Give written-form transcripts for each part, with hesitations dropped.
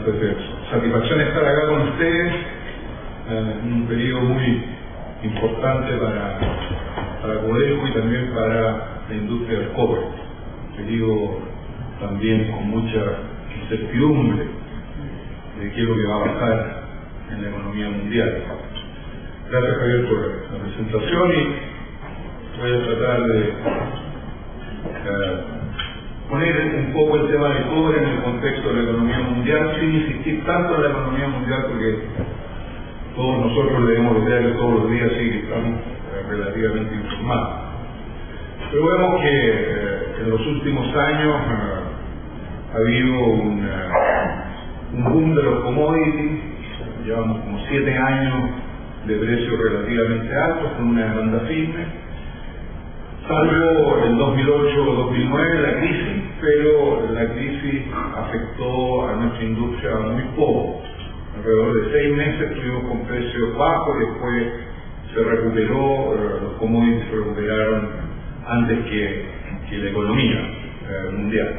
Entonces, satisfacción estar acá con ustedes en un periodo muy importante para Codelco y también para la industria del cobre. Un periodo también con mucha incertidumbre de qué es lo que va a pasar en la economía mundial. Gracias, Javier, por la presentación, y voy a tratar de poner un poco el tema del cobre en el contexto de la economía mundial, sin insistir tanto en la economía mundial, porque todos nosotros leemos los diarios todos los días, así que estamos relativamente informados. Pero vemos que en los últimos años ha habido un boom de los commodities. Llevamos como 7 años de precios relativamente altos, con una demanda firme, salvo en 2008 o 2009 la crisis, pero la crisis afectó a nuestra industria muy poco. Alrededor de 6 meses estuvimos con precios bajos, después se recuperó, los commodities se recuperaron antes que la economía mundial.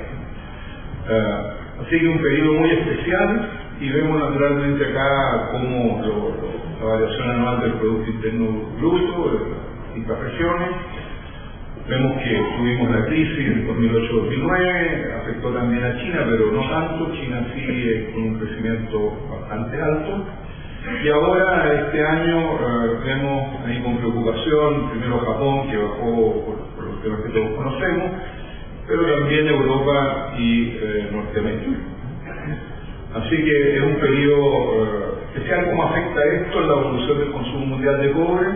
Así que un periodo muy especial, y vemos naturalmente acá cómo la variación anual del Producto Interno Bruto, distintas regiones. Vemos que tuvimos la crisis en 2008-2009, afectó también a China, pero no tanto. China sigue con un crecimiento bastante alto. Y ahora, este año, vemos ahí con preocupación, primero Japón, que bajó por los temas que todos conocemos, pero también Europa y Norteamérica. Así que es un periodo especial. ¿Cómo afecta esto en la evolución del consumo mundial de cobre?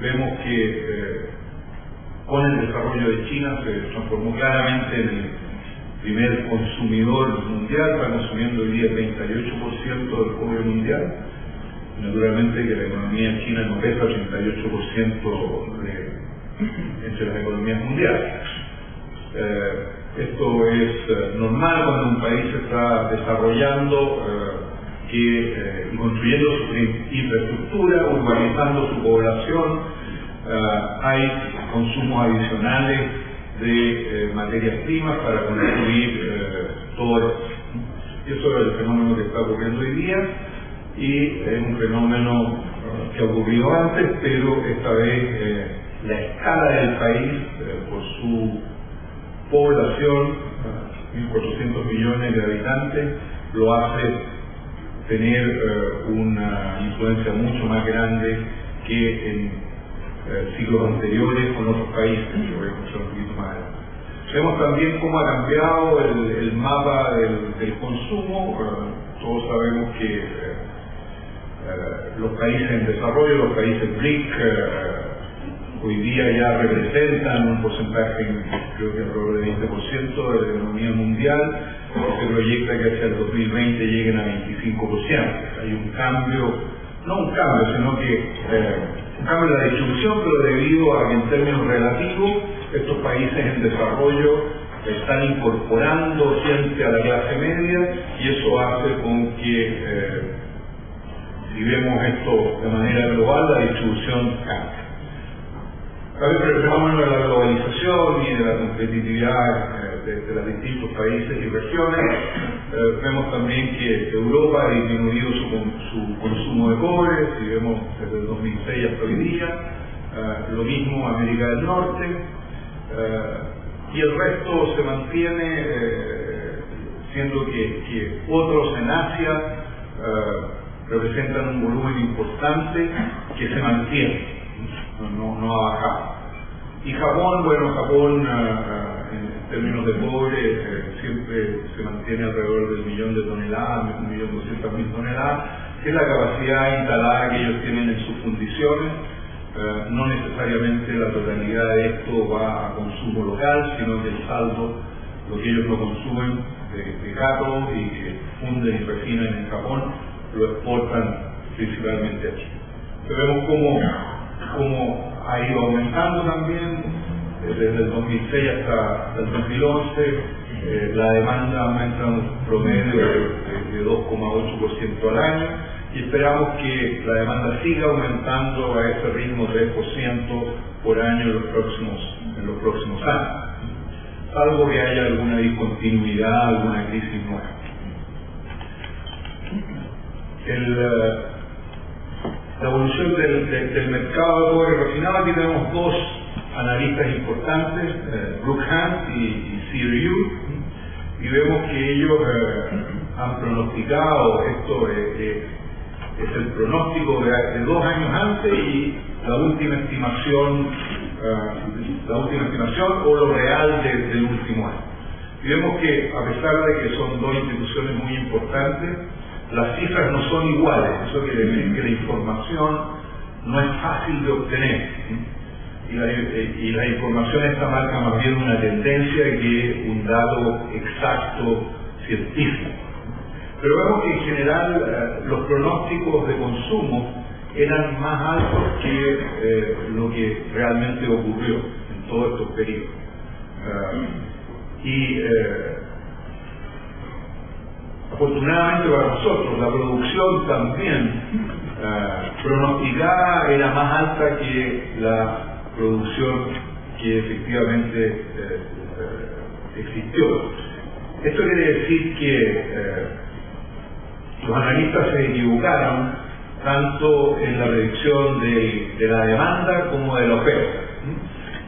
Vemos que con el desarrollo de China se transformó claramente en el primer consumidor mundial, está consumiendo hoy día el 38% del cobre mundial. Naturalmente que la economía china no pesa 88% entre las economías mundiales. Esto es normal cuando un país está desarrollando y construyendo su infraestructura, urbanizando su población. Hay consumos adicionales de materias primas para construir todo esto. Eso es el fenómeno que está ocurriendo hoy día, y es un fenómeno que ha ocurrido antes, pero esta vez la escala del país, por su población, 1.400 millones de habitantes, lo hace tener una influencia mucho más grande que en siglos anteriores con otros países, que voy a mostrar un poquito más adelante. Vemos también cómo ha cambiado el mapa del consumo. Todos sabemos que los países en desarrollo, los países BRIC, hoy día ya representan un porcentaje, creo que alrededor del 20% de la economía mundial. Se proyecta que hacia el 2020 lleguen a 25%. Hay un cambio, no un cambio, sino que un cambio en la distribución, pero debido a que en términos relativos estos países en desarrollo están incorporando gente a la clase media, y eso hace con que, si vemos esto de manera global, la distribución cambie. También por el fenómeno de la globalización y de la competitividad de los distintos países y regiones, vemos también que Europa ha disminuido su consumo de cobre, si vemos desde el 2006 hasta hoy día, lo mismo América del Norte, y el resto se mantiene, siendo que otros en Asia representan un volumen importante que se mantiene. No ha bajado. Y Japón, bueno, Japón en términos de cobre siempre se mantiene alrededor del 1.000.000 de toneladas, 1.200.000 toneladas, que es la capacidad instalada que ellos tienen en sus fundiciones. No necesariamente la totalidad de esto va a consumo local, sino que el saldo, lo que ellos no consumen de cátodos y que funden y refinan en Japón, lo exportan principalmente aquí. Pero vemos cómo ha ido aumentando también desde el 2006 hasta el 2011. La demanda aumenta en un promedio de 2,8% al año, y esperamos que la demanda siga aumentando a ese ritmo de 3% por año en los próximos años, salvo que haya alguna discontinuidad, alguna crisis nueva. la evolución del mercado de cobre refinado. Aquí tenemos dos analistas importantes, Brooke Hunt y CRU, y vemos que ellos han pronosticado, esto es el pronóstico de 2 años antes y la última estimación o lo real del último año. Y vemos que, a pesar de que son dos instituciones muy importantes, las cifras no son iguales. Eso quiere decir que la información no es fácil de obtener, y la información esta marca más bien una tendencia que un dato exacto científico. Pero vemos que en general los pronósticos de consumo eran más altos que lo que realmente ocurrió en todos estos periodos. Afortunadamente para nosotros, la producción también pronosticada era más alta que la producción que efectivamente existió. Esto quiere decir que los analistas se equivocaron tanto en la predicción de la demanda como de la oferta.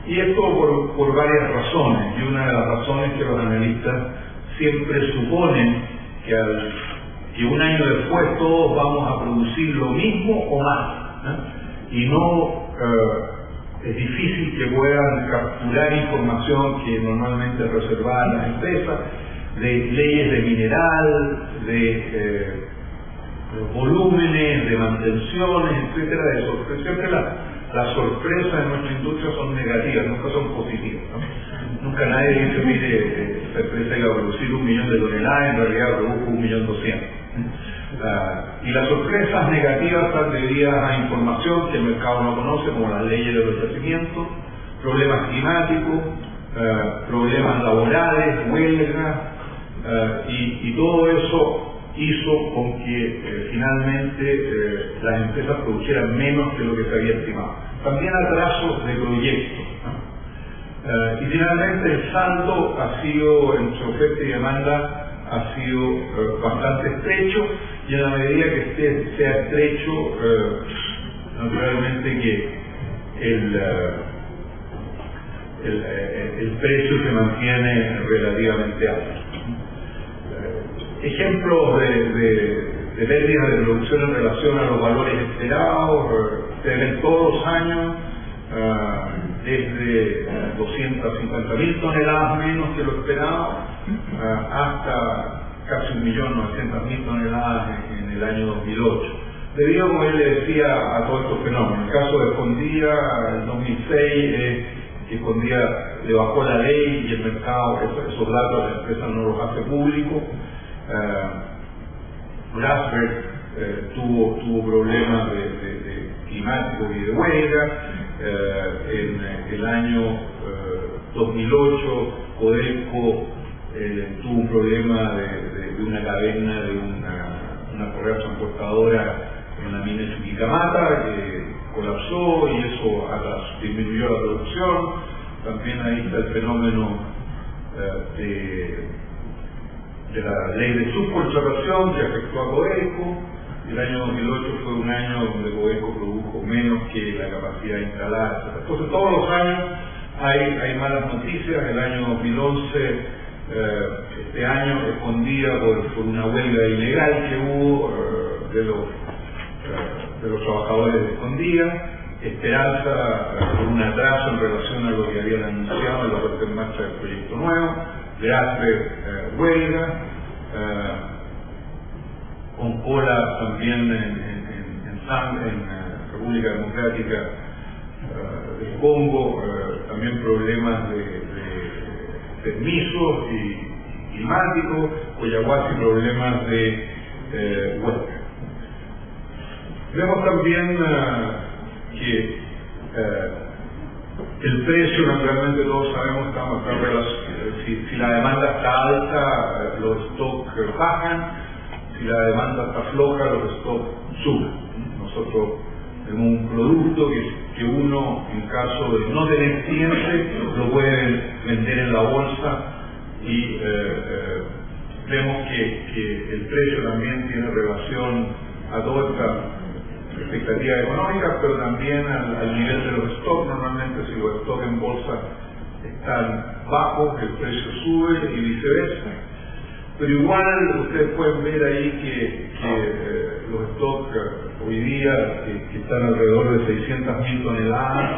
Y esto por varias razones. Y una de las razones que los analistas siempre suponen que un año después todos vamos a producir lo mismo o más. Y no es difícil que puedan capturar información que normalmente es reservada a las empresas, de leyes de mineral, de volúmenes, de mantenciones, etcétera. Siempre las sorpresas en nuestra industria son negativas, nunca son positivas, ¿no? Nunca nadie dice, mire, esta empresa iba a producir 1 millón de toneladas, en realidad produjo 1.200.000. Y las sorpresas negativas están debidas a información que el mercado no conoce, como las leyes de abastecimiento, problemas climáticos, problemas laborales, huelgas, y todo eso hizo con que finalmente las empresas producieran menos de lo que se había estimado. También atrasos de proyectos, ¿no? Y finalmente el saldo ha sido, entre oferta y demanda, ha sido bastante estrecho, y en la medida que sea estrecho, naturalmente que el precio se mantiene relativamente alto. Ejemplos de pérdidas de producción en relación a los valores esperados se ven todos los años, desde 250.000 toneladas menos que lo esperado hasta casi 1.900.000 toneladas en el año 2008. Debido, como él le decía, a todos estos fenómenos. El caso de Escondida en 2006 que Escondida le bajó la ley y el mercado, esos datos la empresa no los hace públicos. Grasberg tuvo problemas de climáticos y de huelga. En el año 2008 Codelco tuvo un problema de una cadena de una correa transportadora en la mina de Chuquicamata que colapsó, y eso disminuyó la producción. También ahí está el fenómeno de la ley de subcontratación que afectó a Codelco. El año 2008 fue un año donde Codelco produjo menos que la capacidad instalada. Entonces todos los años hay malas noticias. El año 2011, este año, Escondida por una huelga ilegal que hubo de los trabajadores de Escondida. Esperanza por un atraso en relación a lo que habían anunciado en la puesta en marcha del proyecto nuevo. Grasberg huelga, Oncola también en República Democrática del Congo, también problemas de permisos y climáticos. Coyahuasi problemas de huelga. Vemos también que el precio, naturalmente todos sabemos, si la demanda está alta, los stocks bajan; si la demanda está floja, los stocks suben. Nosotros tenemos un producto que uno, en caso de no tener clientes, lo puede vender en la bolsa, y vemos que el precio también tiene relación a toda esta expectativa económica, pero también al nivel de los stocks. Normalmente si los stocks en bolsa están bajos, el precio sube y viceversa. Pero igual ustedes pueden ver ahí que los stocks hoy día que están alrededor de 600.000 toneladas,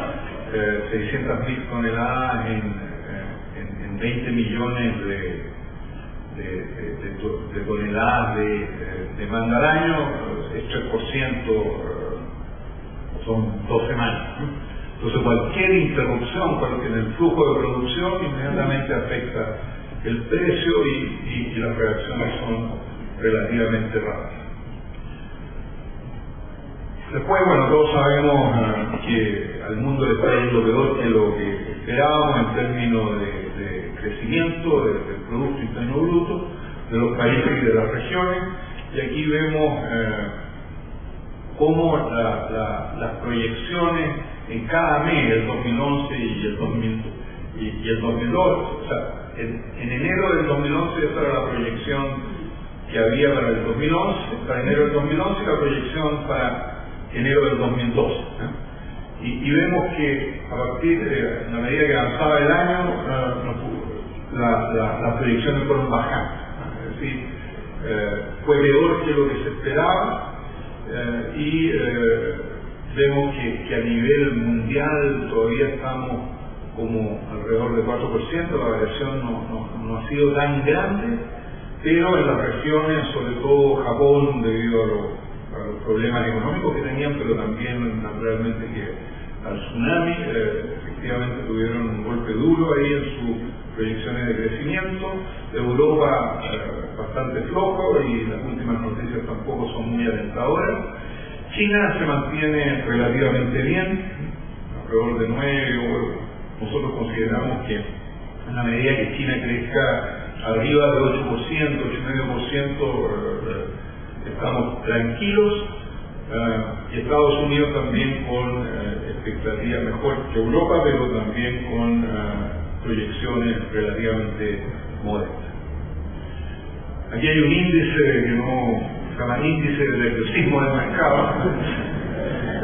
600.000 toneladas en 20 millones de toneladas de demanda al año, es 3%, son 2 semanas. Entonces cualquier interrupción en el flujo de producción inmediatamente afecta el precio y las reacciones son relativamente rápidas. Después, bueno, todos sabemos que al mundo le está yendo peor que lo que esperábamos en términos de crecimiento del Producto Interno Bruto de los países y de las regiones, y aquí vemos cómo las proyecciones en cada mes, el 2011 y el 2012, o sea, en enero del 2011 esa era la proyección que había para el 2011, para enero del 2011 y la proyección para enero del 2012. Y vemos que a partir de la medida que avanzaba el año, las proyecciones fueron bajando. Es decir, fue peor que lo que se esperaba y vemos que a nivel mundial todavía estamos como alrededor del 4%, la variación no ha sido tan grande, pero en las regiones, sobre todo Japón, debido a los problemas económicos que tenían, pero también naturalmente que al tsunami, efectivamente tuvieron un golpe duro ahí en sus proyecciones de crecimiento. Europa bastante flojo y las últimas noticias tampoco son muy alentadoras. China se mantiene relativamente bien, alrededor de 9, nosotros consideramos que en la medida que China crezca arriba del 8%, 8,5%, estamos tranquilos, y Estados Unidos también con expectativas mejor que Europa, pero también con proyecciones relativamente modestas. Aquí hay un índice que se llama índice de nerviosismo del mercado,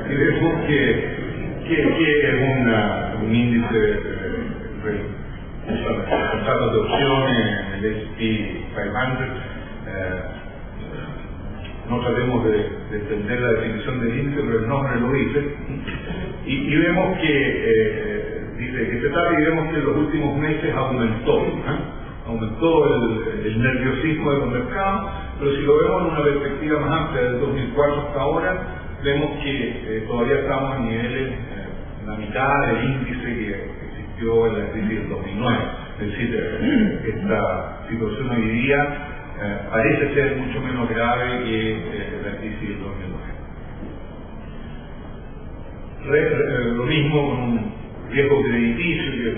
y vemos que es un índice de contratos de opciones, el S&P 500. No tratemos de entender la definición del índice, pero el nombre lo dice. Y vemos que dice que se trata, y vemos que en los últimos meses aumentó el nerviosismo de los mercados, pero si lo vemos en una perspectiva más amplia, del 2004 hasta ahora, vemos que todavía estamos a niveles en la mitad del índice que existió en la crisis del 2009. Es decir, esta situación hoy día parece ser mucho menos grave que la crisis del 2009. Lo mismo con un riesgo crediticio, que es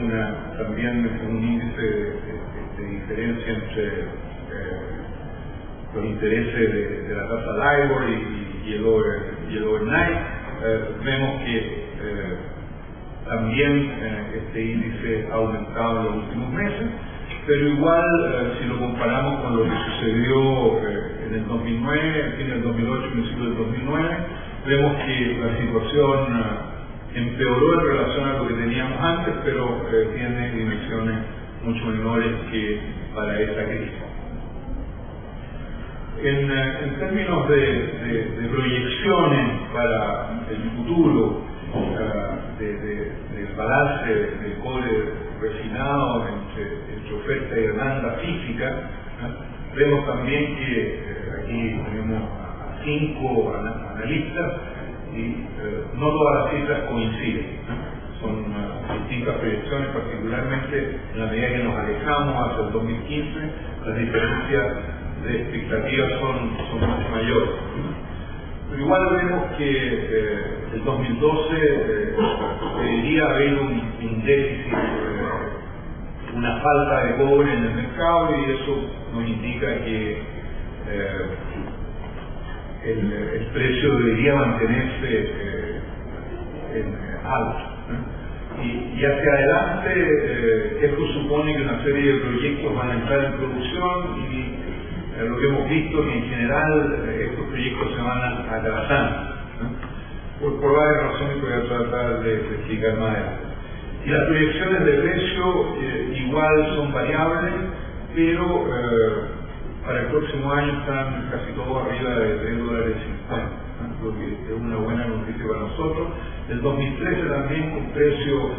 también un índice de diferencia entre los intereses de la tasa LIBOR y el overnight. Vemos que también este índice ha aumentado en los últimos meses, pero igual si lo comparamos con lo que sucedió en el 2009, en fin del 2008, principio del 2009, vemos que la situación empeoró en relación a lo que teníamos antes, pero tiene dimensiones mucho menores que para esa crisis. En términos de proyecciones para el futuro, del balance del cobre refinado entre oferta y demanda física, vemos también que aquí tenemos a 5 analistas y no todas las cifras coinciden. Son distintas proyecciones, particularmente en la medida que nos alejamos hacia el 2015, las diferencias de expectativas son mucho mayores. Pero igual vemos que el 2012 debería haber un déficit, una falta de cobre en el mercado, y eso nos indica que el precio debería mantenerse alto. Y hacia adelante esto supone que una serie de proyectos van a entrar en producción y lo que hemos visto que en general estos proyectos se van atrasando, ¿no? por varias razones que voy a tratar de explicar más adelante. Y las proyecciones de precio igual son variables, pero para el próximo año están casi todos arriba de $3.50, ¿no? Lo que es una buena noticia para nosotros. El 2013 también con precio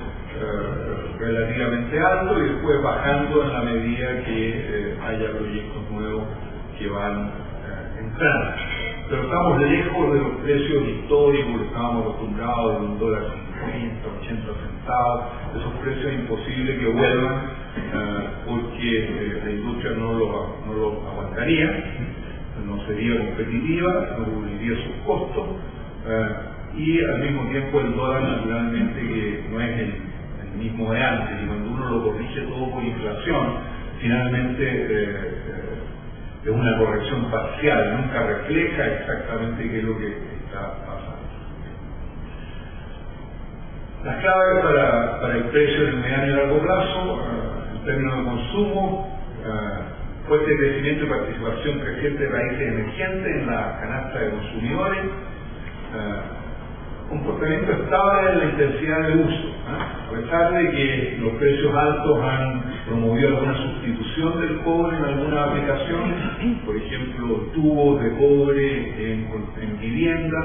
relativamente alto y después bajando en la medida que haya proyectos nuevos que van entrando. Pero estamos lejos de los precios históricos que estábamos acostumbrados de $1.50, 80 centavos. Esos precios es imposible que vuelvan porque la industria no lo aguantaría, no sería competitiva, no cubriría sus costos y al mismo tiempo el dólar naturalmente que no es el mismo de antes, y cuando uno lo corrige todo por inflación, finalmente es una corrección parcial, nunca refleja exactamente qué es lo que está pasando. Las claves para el precio en el mediano y largo plazo, en términos de consumo, fuerte crecimiento y participación creciente de países emergentes en la canasta de consumidores, comportamiento estable en la intensidad de uso, a pesar de que los precios altos han promovido alguna sustitución del cobre en algunas aplicaciones, por ejemplo tubos de cobre en vivienda,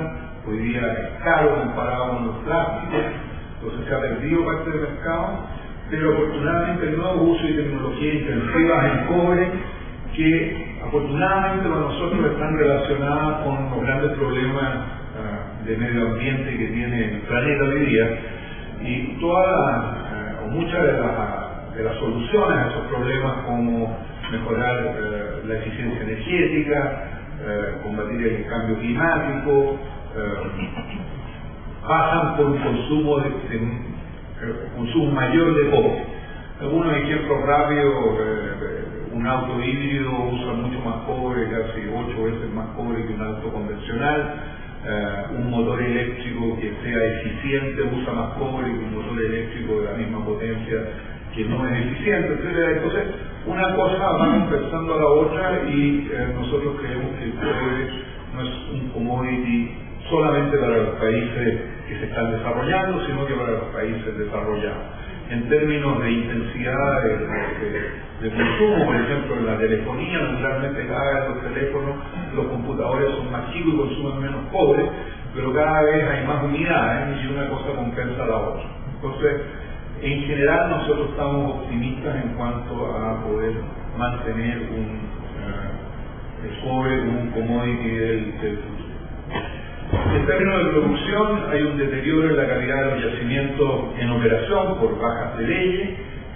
hoy día es caro comparado con los plásticos, entonces se ha perdido parte del mercado, pero afortunadamente el nuevo uso y tecnologías intensivas en cobre que afortunadamente para nosotros están relacionadas con los grandes problemas de medio ambiente que tiene el planeta hoy día, y todas o muchas de las soluciones a esos problemas, como mejorar la eficiencia energética, combatir el cambio climático, pasan por un consumo mayor de cobre. Algunos ejemplos rápidos: un auto híbrido usa mucho más cobre, casi 8 veces más cobre que un auto convencional. Un motor eléctrico que sea eficiente usa más cobre que un motor eléctrico de la misma potencia que no es eficiente, etc. Entonces, una cosa va compensando a la otra y nosotros creemos que el cobre no es un commodity solamente para los países que se están desarrollando, sino que para los países desarrollados. En términos de intensidad de consumo, por ejemplo, en la telefonía, naturalmente cada vez los teléfonos, los computadores son más chicos y consumen menos cobre, pero cada vez hay más unidades y una cosa compensa a la otra. Entonces, en general nosotros estamos optimistas en cuanto a poder mantener el cobre como un commodity del futuro. En términos de producción, hay un deterioro en la calidad de los yacimientos en operación por bajas de leyes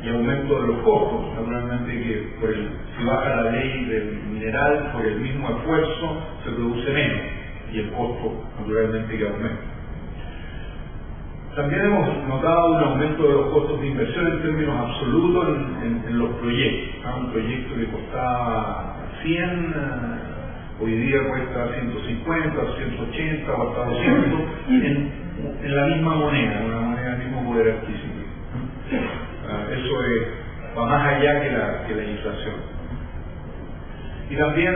y aumento de los costos. Naturalmente que si baja la ley del mineral, por el mismo esfuerzo se produce menos y el costo naturalmente que aumenta. También hemos notado un aumento de los costos de inversión en términos absolutos en los proyectos. Un proyecto que costaba 100, hoy día cuesta 150, 180 o hasta 200 en la misma moneda, una moneda del mismo poder adquisitivo. Eso va más allá que la inflación. Y también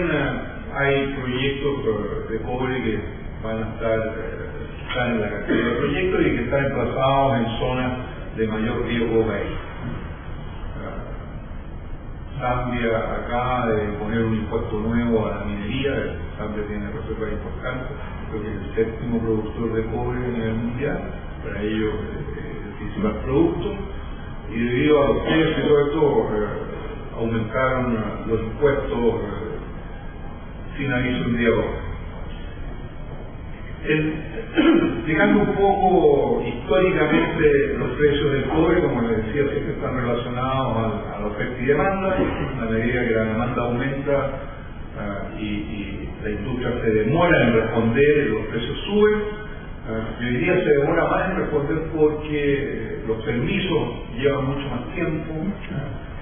hay proyectos de cobre que van a estar en la cartera de proyectos y que están emplazados en zonas de mayor riesgo país. Zambia acaba de poner un impuesto nuevo a la minería. Zambia tiene reservas importantes, creo que es el séptimo productor de cobre a nivel mundial, para ellos el principal producto, y debido a los precios y todo esto aumentaron los impuestos sin aviso un día a otro. Explicando un poco históricamente los precios del cobre, como les decía, siempre están relacionados a la oferta y demanda. A medida que la demanda aumenta y la industria se demora en responder, los precios suben. Y hoy día se demora más en responder porque los permisos llevan mucho más tiempo.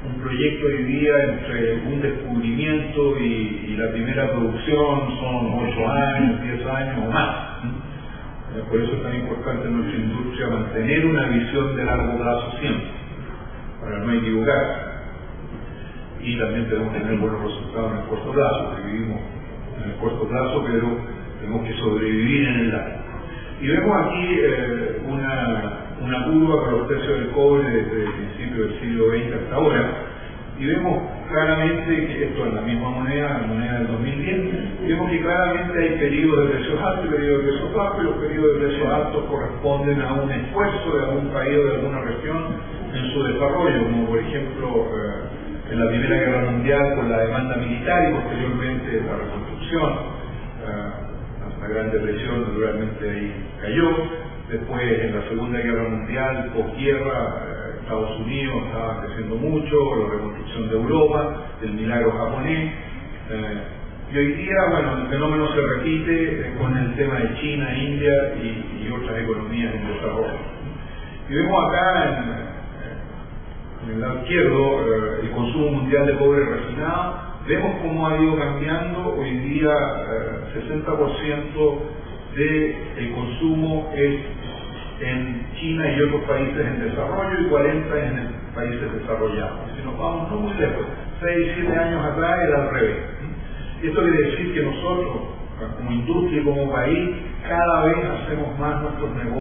Un proyecto hoy día entre un descubrimiento y la primera producción son 8 años, 10 años o más. Por eso es tan importante en nuestra industria mantener una visión de largo plazo siempre, para no equivocarse. Y también tenemos que tener buenos resultados. resultado en el corto plazo, porque vivimos en el corto plazo, pero tenemos que sobrevivir en el largo. Y vemos aquí una curva con los precios del cobre desde el principio del siglo XX hasta ahora, y vemos claramente que esto es la misma moneda, la moneda del 2010, vemos que claramente hay periodos de precios altos y periodos de precios bajos, y los periodos de precios altos corresponden a un esfuerzo de algún país o de alguna región en su desarrollo, como por ejemplo en la Primera Guerra Mundial con la demanda militar y posteriormente la reconstrucción. La Gran Depresión naturalmente ahí cayó. Después en la Segunda Guerra Mundial, posguerra, Estados Unidos estaba creciendo mucho, la reconstrucción de Europa, el milagro japonés. Y hoy día, bueno, el fenómeno se repite con el tema de China, India y otras economías en desarrollo. Y vemos acá en el lado izquierdo el consumo mundial de cobre refinado. Vemos cómo ha ido cambiando. Hoy día 60% del consumo es en China y otros países en desarrollo y 40% en países desarrollados. Si nos vamos no muy lejos, 6-7 años atrás era al revés. Esto quiere decir que nosotros, como industria y como país, cada vez hacemos más nuestros negocios